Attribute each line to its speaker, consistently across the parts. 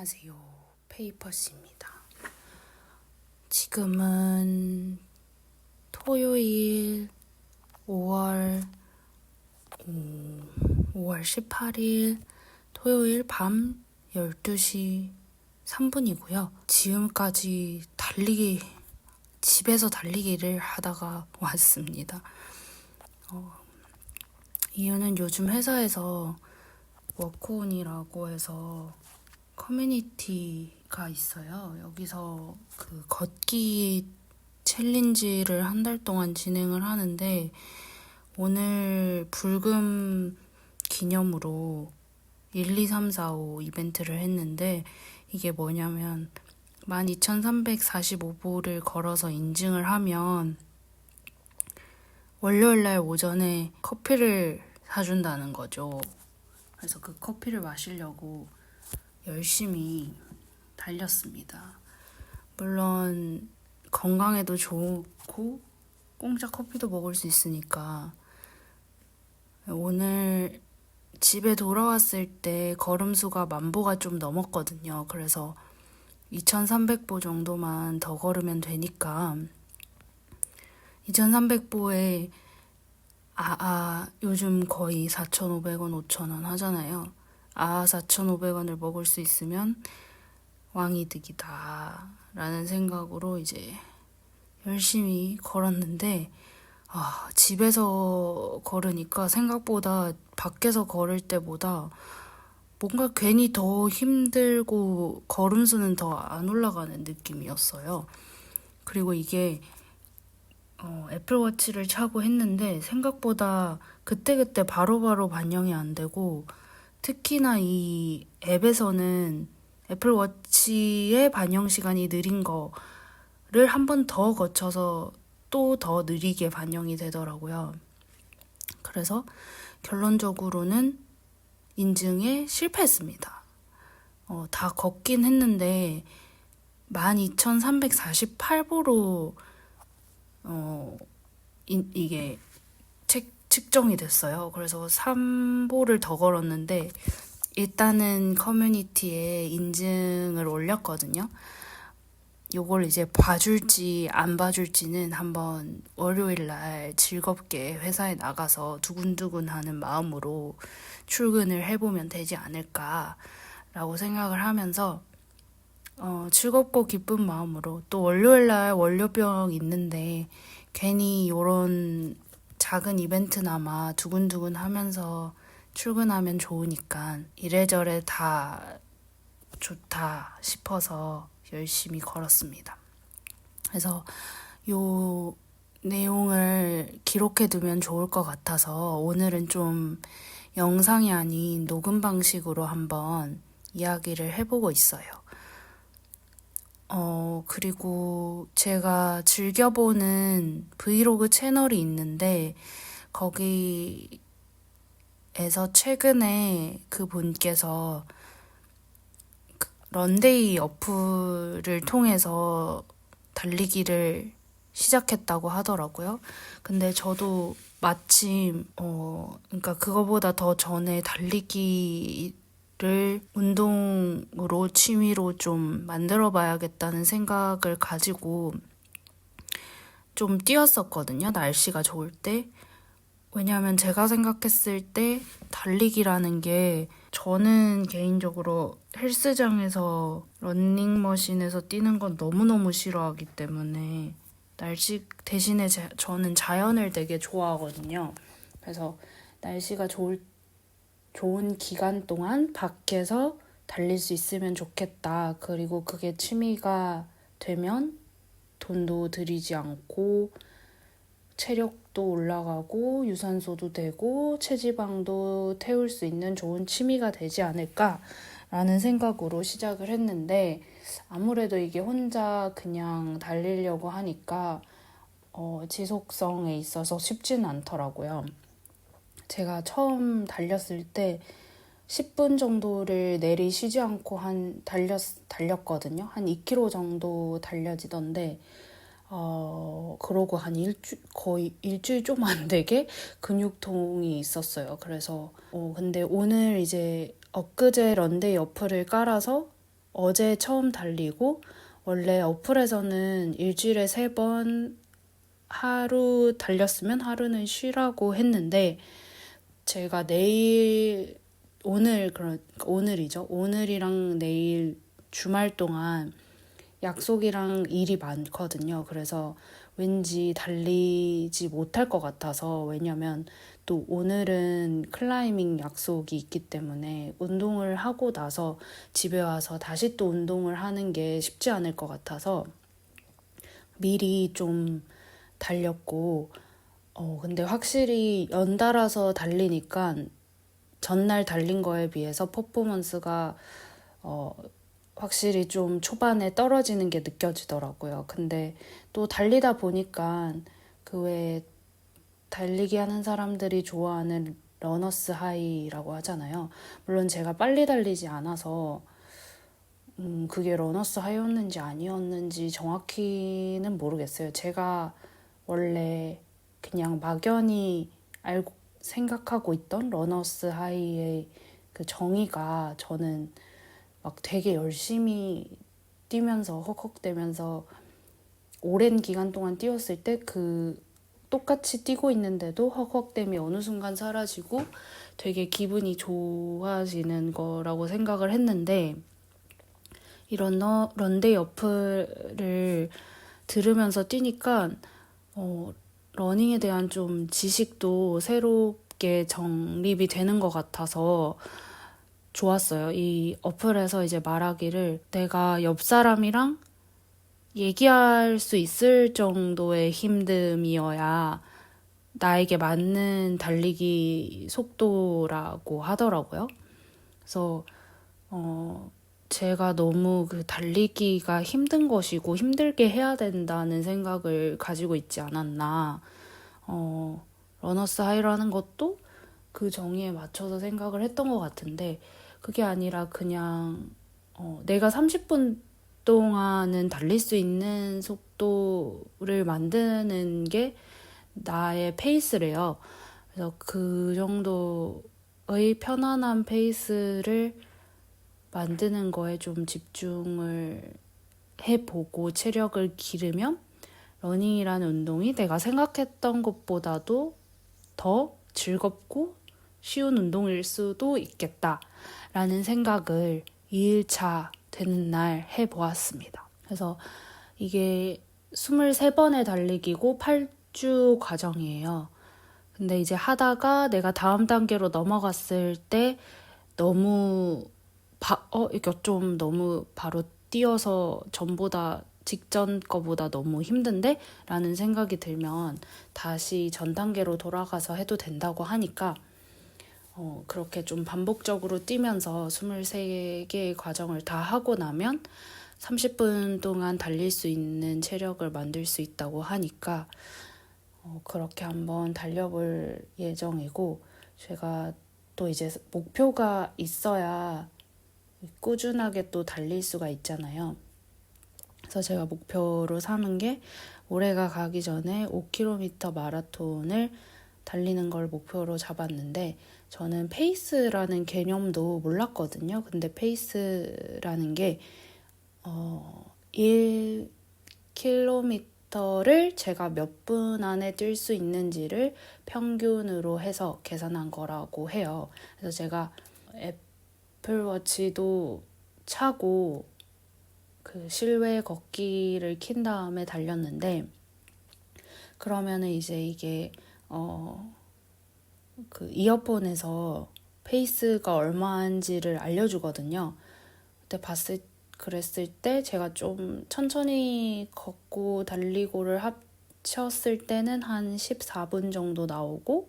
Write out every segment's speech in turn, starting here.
Speaker 1: 안녕하세요. 페이퍼씨입니다. 지금은 토요일 5월 18일 토요일 밤 12시 3분이고요. 지금까지 집에서 달리기를 하다가 왔습니다. 이유는 요즘 회사에서 워크온이라고 해서 커뮤니티가 있어요. 여기서 그 걷기 챌린지를 한 달 동안 진행을 하는데 오늘 불금 기념으로 1, 2, 3, 4, 5 이벤트를 했는데 이게 뭐냐면 12,345보를 걸어서 인증을 하면 월요일날 오전에 커피를 사준다는 거죠. 그래서 그 커피를 마시려고 열심히 달렸습니다. 물론 건강에도 좋고 공짜 커피도 먹을 수 있으니까 오늘 집에 돌아왔을 때 걸음수가 10,000보가 좀 넘었거든요. 그래서 2,300보 정도만 더 걸으면 되니까 2,300보에 요즘 거의 4,500원, 5,000원 하잖아요. 4,500원을 먹을 수 있으면 왕이득이다 라는 생각으로 이제 열심히 걸었는데 집에서 걸으니까 생각보다 밖에서 걸을 때보다 뭔가 괜히 더 힘들고 걸음수는 더 안 올라가는 느낌이었어요. 그리고 이게 애플워치를 차고 했는데 생각보다 그때그때 바로바로 반영이 안 되고 특히나 이 앱에서는 애플워치의 반영 시간이 느린 거를 한 번 더 거쳐서 또 더 느리게 반영이 되더라고요. 그래서 결론적으로는 인증에 실패했습니다. 다 걷긴 했는데 12,348보로 이게 측정이 됐어요. 그래서 3보를 더 걸었는데 일단은 커뮤니티에 인증을 올렸거든요. 요걸 이제 봐줄지 안 봐줄지는 한번 월요일 날 즐겁게 회사에 나가서 두근두근 하는 마음으로 출근을 해보면 되지 않을까라고 생각을 하면서 즐겁고 기쁜 마음으로 또 월요일 날 월요병 있는데 괜히 요런 작은 이벤트나마 두근두근 하면서 출근하면 좋으니까 이래저래 다 좋다 싶어서 열심히 걸었습니다. 그래서 요 내용을 기록해두면 좋을 것 같아서 오늘은 좀 영상이 아닌 녹음 방식으로 한번 이야기를 해보고 있어요. 그리고 제가 즐겨보는 브이로그 채널이 있는데 거기에서 최근에 그 분께서 런데이 어플을 통해서 달리기를 시작했다고 하더라고요. 근데 저도 마침 그러니까 그거보다 더 전에 달리기를 운동으로 취미로 좀 만들어 봐야겠다는 생각을 가지고 좀 뛰었었거든요. 날씨가 좋을 때. 왜냐하면 제가 생각했을 때 달리기라는 게 저는 개인적으로 헬스장에서 러닝머신에서 뛰는 건 너무너무 싫어하기 때문에 날씨 대신에 저는 자연을 되게 좋아하거든요. 그래서 날씨가 좋은 기간 동안 밖에서 달릴 수 있으면 좋겠다. 그리고 그게 취미가 되면 돈도 들이지 않고 체력도 올라가고 유산소도 되고 체지방도 태울 수 있는 좋은 취미가 되지 않을까라는 생각으로 시작을 했는데 아무래도 이게 혼자 그냥 달리려고 하니까 지속성에 있어서 쉽지는 않더라고요. 제가 처음 달렸을 때 10분 정도를 내리쉬지 않고 달렸거든요. 한 2km 정도 달려지던데 그러고 거의 일주일 좀 안 되게 근육통이 있었어요. 그래서 근데 오늘 이제 엊그제 런데이 어플을 깔아서 어제 처음 달리고 원래 어플에서는 일주일에 3번 하루 달렸으면 하루는 쉬라고 했는데 제가 오늘이죠. 오늘이랑 내일 주말 동안 약속이랑 일이 많거든요. 그래서 왠지 달리지 못할 것 같아서 왜냐면 또 오늘은 클라이밍 약속이 있기 때문에 운동을 하고 나서 집에 와서 다시 또 운동을 하는 게 쉽지 않을 것 같아서 미리 좀 달렸고 근데 확실히 연달아서 달리니까 전날 달린 거에 비해서 퍼포먼스가 확실히 좀 초반에 떨어지는 게 느껴지더라고요. 근데 또 달리다 보니까 그 외에 달리기 하는 사람들이 좋아하는 러너스 하이라고 하잖아요. 물론 제가 빨리 달리지 않아서 그게 러너스 하이였는지 아니었는지 정확히는 모르겠어요. 제가 원래 그냥 막연히 알고 생각하고 있던 러너스 하이의 그 정의가 저는 막 되게 열심히 뛰면서 헉헉대면서 오랜 기간 동안 뛰었을 때 그 똑같이 뛰고 있는데도 헉헉댐이 어느 순간 사라지고 되게 기분이 좋아지는 거라고 생각을 했는데 이런 런데이 어플을 들으면서 뛰니까 러닝에 대한 좀 지식도 새롭게 정립이 되는 것 같아서 좋았어요. 이 어플에서 이제 말하기를 내가 옆 사람이랑 얘기할 수 있을 정도의 힘듦이어야 나에게 맞는 달리기 속도라고 하더라고요. 그래서 제가 너무 그 달리기가 힘든 것이고 힘들게 해야 된다는 생각을 가지고 있지 않았나. 러너스 하이라는 것도 그 정의에 맞춰서 생각을 했던 것 같은데 그게 아니라 그냥 내가 30분 동안은 달릴 수 있는 속도를 만드는 게 나의 페이스래요. 그래서 그 정도의 편안한 페이스를 만드는 거에 좀 집중을 해보고 체력을 기르면 러닝이라는 운동이 내가 생각했던 것보다도 더 즐겁고 쉬운 운동일 수도 있겠다라는 생각을 2일차 되는 날 해보았습니다. 그래서 이게 23번의 달리기고 8주 과정이에요. 근데 이제 하다가 내가 다음 단계로 넘어갔을 때 너무 이게 좀 너무 바로 뛰어서 전보다 직전 거보다 너무 힘든데? 라는 생각이 들면 다시 전 단계로 돌아가서 해도 된다고 하니까 그렇게 좀 반복적으로 뛰면서 23개의 과정을 다 하고 나면 30분 동안 달릴 수 있는 체력을 만들 수 있다고 하니까 그렇게 한번 달려볼 예정이고 제가 또 이제 목표가 있어야 꾸준하게 또 달릴 수가 있잖아요. 그래서 제가 목표로 삼은 게 올해가 가기 전에 5km 마라톤을 달리는 걸 목표로 잡았는데 저는 페이스라는 개념도 몰랐거든요. 근데 페이스라는 게 1km를 제가 몇 분 안에 뛸 수 있는지를 평균으로 해서 계산한 거라고 해요. 그래서 제가 애플워치도 차고 그 실외 걷기를 킨 다음에 달렸는데 그러면은 이제 이게 그 이어폰에서 페이스가 얼마인지를 알려주거든요. 그때 그랬을 때 제가 좀 천천히 걷고 달리고를 합쳤을 때는 한 14분 정도 나오고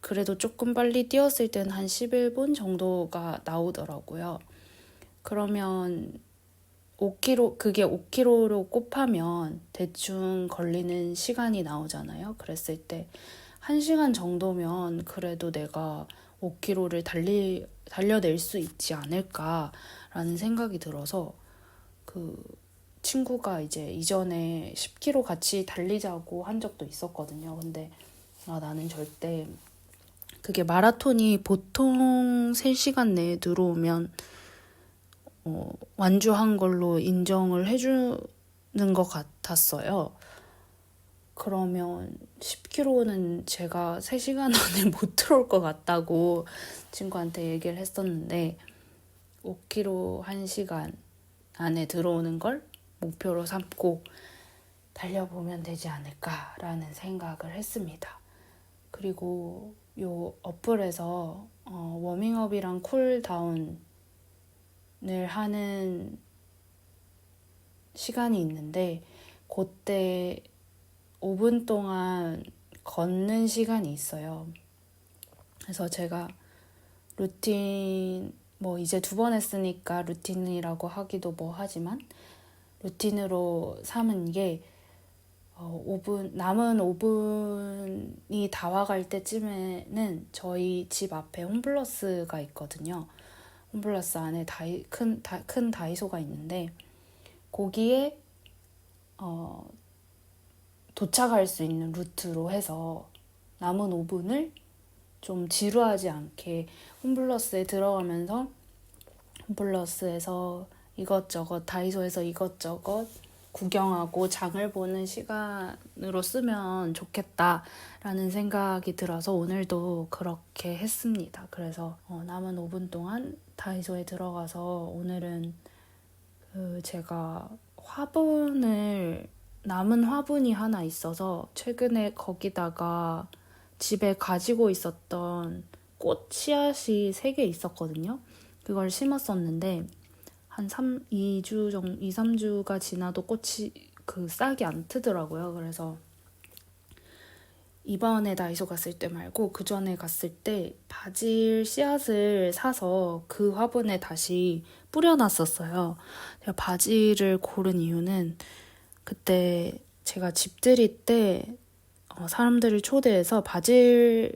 Speaker 1: 그래도 조금 빨리 뛰었을 때는 한 11분 정도가 나오더라고요. 그러면 그게 5km로 곱하면 대충 걸리는 시간이 나오잖아요. 그랬을 때 1시간 정도면 그래도 내가 5km를 달려낼 수 있지 않을까라는 생각이 들어서 그 친구가 이제 이전에 10km 같이 달리자고 한 적도 있었거든요. 근데 나는 절대 그게 마라톤이 보통 3시간 내에 들어오면 완주한 걸로 인정을 해주는 것 같았어요. 그러면 10km는 제가 3시간 안에 못 들어올 것 같다고 친구한테 얘기를 했었는데 5km 1시간 안에 들어오는 걸 목표로 삼고 달려보면 되지 않을까라는 생각을 했습니다. 그리고 요 어플에서 워밍업이랑 쿨다운을 하는 시간이 있는데 그때 5분 동안 걷는 시간이 있어요. 그래서 제가 루틴 이제 2번 했으니까 루틴이라고 하기도 하지만 루틴으로 삼은 게 5분 남은 5분이 다 와갈 때쯤에는 저희 집 앞에 홈플러스가 있거든요. 홈플러스 안에 큰 다이소가 있는데 거기에 도착할 수 있는 루트로 해서 남은 5분을 좀 지루하지 않게 홈플러스에 들어가면서 홈플러스에서 이것저것 다이소에서 이것저것 구경하고 장을 보는 시간으로 쓰면 좋겠다라는 생각이 들어서 오늘도 그렇게 했습니다. 그래서 남은 5분 동안 다이소에 들어가서 오늘은 제가 남은 화분이 하나 있어서 최근에 거기다가 집에 가지고 있었던 꽃 씨앗이 3개 있었거든요. 그걸 심었었는데 한 2-3주가 지나도 꽃이 싹이 안 트더라고요. 그래서 이번에 다이소 갔을 때 말고 그 전에 갔을 때 바질 씨앗을 사서 그 화분에 다시 뿌려놨었어요. 제가 바질을 고른 이유는 그때 제가 집들이 때 사람들을 초대해서 바질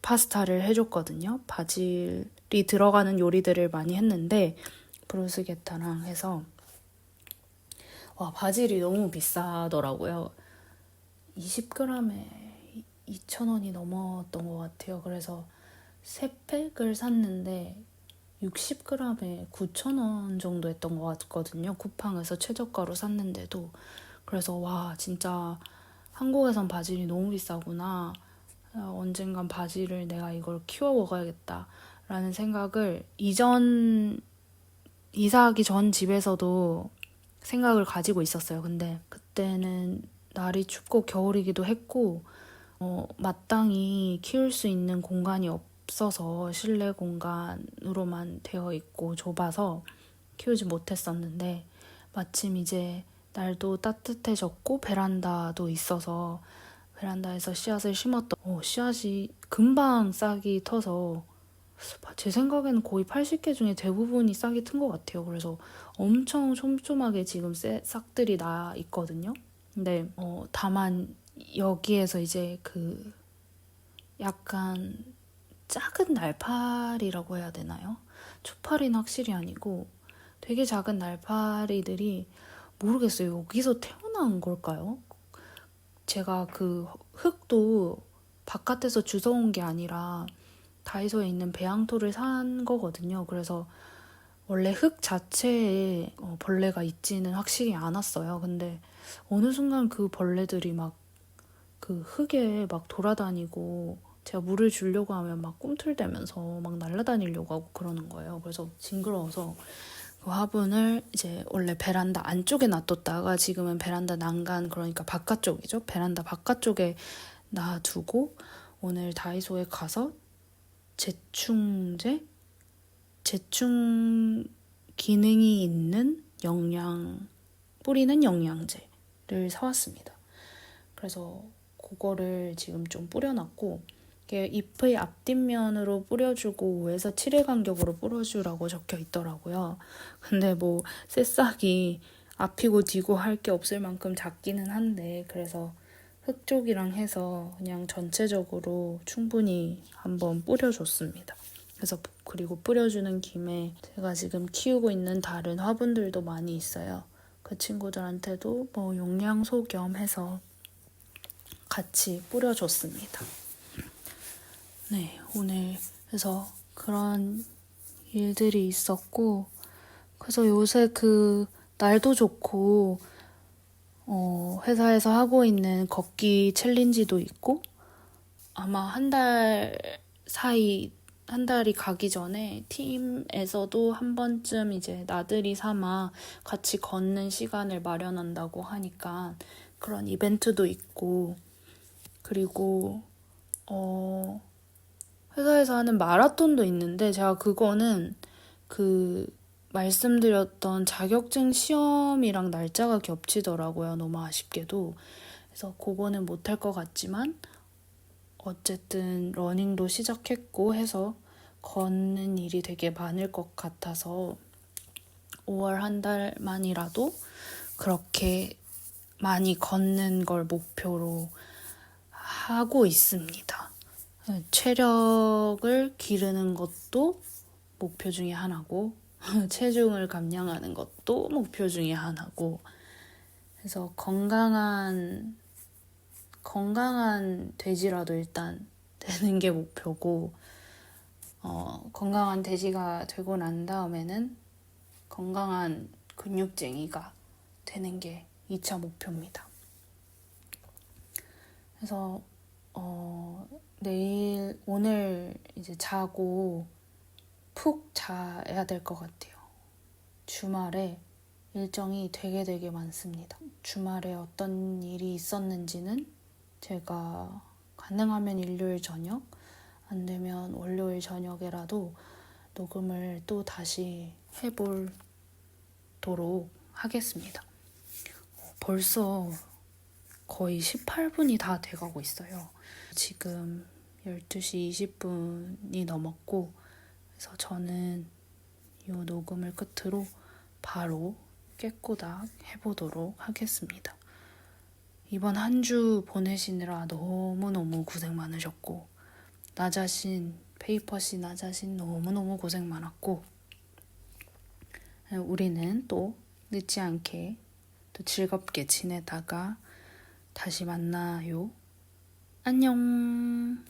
Speaker 1: 파스타를 해줬거든요. 바질이 들어가는 요리들을 많이 했는데 브루스게타랑 해서 바질이 너무 비싸더라고요. 20g에 2,000원이 넘었던 것 같아요. 그래서 3팩을 샀는데 60g에 9,000원 정도 했던 것 같거든요. 쿠팡에서 최저가로 샀는데도. 그래서 진짜 한국에선 바질이 너무 비싸구나. 언젠간 바질을 내가 이걸 키워 먹어야겠다 라는 생각을 이사하기 전 집에서도 생각을 가지고 있었어요. 근데 그때는 날이 춥고 겨울이기도 했고 마땅히 키울 수 있는 공간이 없어서 실내 공간으로만 되어 있고 좁아서 키우지 못했었는데 마침 이제 날도 따뜻해졌고 베란다도 있어서 베란다에서 씨앗을 심었던 씨앗이 금방 싹이 터서 제 생각에는 거의 80개 중에 대부분이 싹이 튼 것 같아요. 그래서 엄청 촘촘하게 지금 싹들이 나 있거든요. 근데 다만 여기에서 이제 약간 작은 날파리라고 해야 되나요? 초파리는 확실히 아니고 되게 작은 날파리들이 모르겠어요. 여기서 태어난 걸까요? 제가 흙도 바깥에서 주워온 게 아니라 다이소에 있는 배양토를 산 거거든요. 그래서 원래 흙 자체에 벌레가 있지는 확실히 않았어요. 근데 어느 순간 그 벌레들이 흙에 돌아다니고 제가 물을 주려고 하면 꿈틀대면서 날아다니려고 하고 그러는 거예요. 그래서 징그러워서 그 화분을 이제 원래 베란다 안쪽에 놔뒀다가 지금은 베란다 난간, 그러니까 바깥쪽이죠. 베란다 바깥쪽에 놔두고 오늘 다이소에 가서 재충 기능이 있는 뿌리는 영양제를 사왔습니다. 그래서 그거를 지금 좀 뿌려놨고 이게 잎의 앞뒷면으로 뿌려주고 5에서 7일 간격으로 뿌려주라고 적혀 있더라고요. 근데 새싹이 앞이고 뒤고 할 게 없을 만큼 작기는 한데 그래서 흙 쪽이랑 해서 그냥 전체적으로 충분히 한번 뿌려줬습니다. 그리고 뿌려주는 김에 제가 지금 키우고 있는 다른 화분들도 많이 있어요. 그 친구들한테도 용량소 겸 해서 같이 뿌려줬습니다. 네, 오늘 그래서 그런 일들이 있었고 그래서 요새 그 날도 좋고 회사에서 하고 있는 걷기 챌린지도 있고 아마 한 달이 가기 전에 팀에서도 한 번쯤 이제 나들이 삼아 같이 걷는 시간을 마련한다고 하니까 그런 이벤트도 있고 그리고 회사에서 하는 마라톤도 있는데 제가 그거는 그 말씀드렸던 자격증 시험이랑 날짜가 겹치더라고요. 너무 아쉽게도. 그래서 그거는 못할 것 같지만 어쨌든 러닝도 시작했고 해서 걷는 일이 되게 많을 것 같아서 5월 한 달만이라도 그렇게 많이 걷는 걸 목표로 하고 있습니다. 체력을 기르는 것도 목표 중에 하나고 체중을 감량하는 것도 목표 중에 하나고 그래서 건강한 돼지라도 일단 되는 게 목표고 건강한 돼지가 되고 난 다음에는 건강한 근육쟁이가 되는 게 2차 목표입니다. 그래서 오늘 이제 자고 푹 자야 될 것 같아요. 주말에 일정이 되게 많습니다. 주말에 어떤 일이 있었는지는 제가 가능하면 일요일 저녁, 안 되면 월요일 저녁에라도 녹음을 또 다시 해보도록 하겠습니다. 벌써 거의 18분이 다 돼가고 있어요. 지금 12시 20분이 넘었고 그래서 저는 이 녹음을 끝으로 바로 깨꼬닥 해보도록 하겠습니다. 이번 한 주 보내시느라 너무너무 고생 많으셨고 페이퍼시 나 자신 너무너무 고생 많았고 우리는 또 늦지 않게 또 즐겁게 지내다가 다시 만나요. 안녕.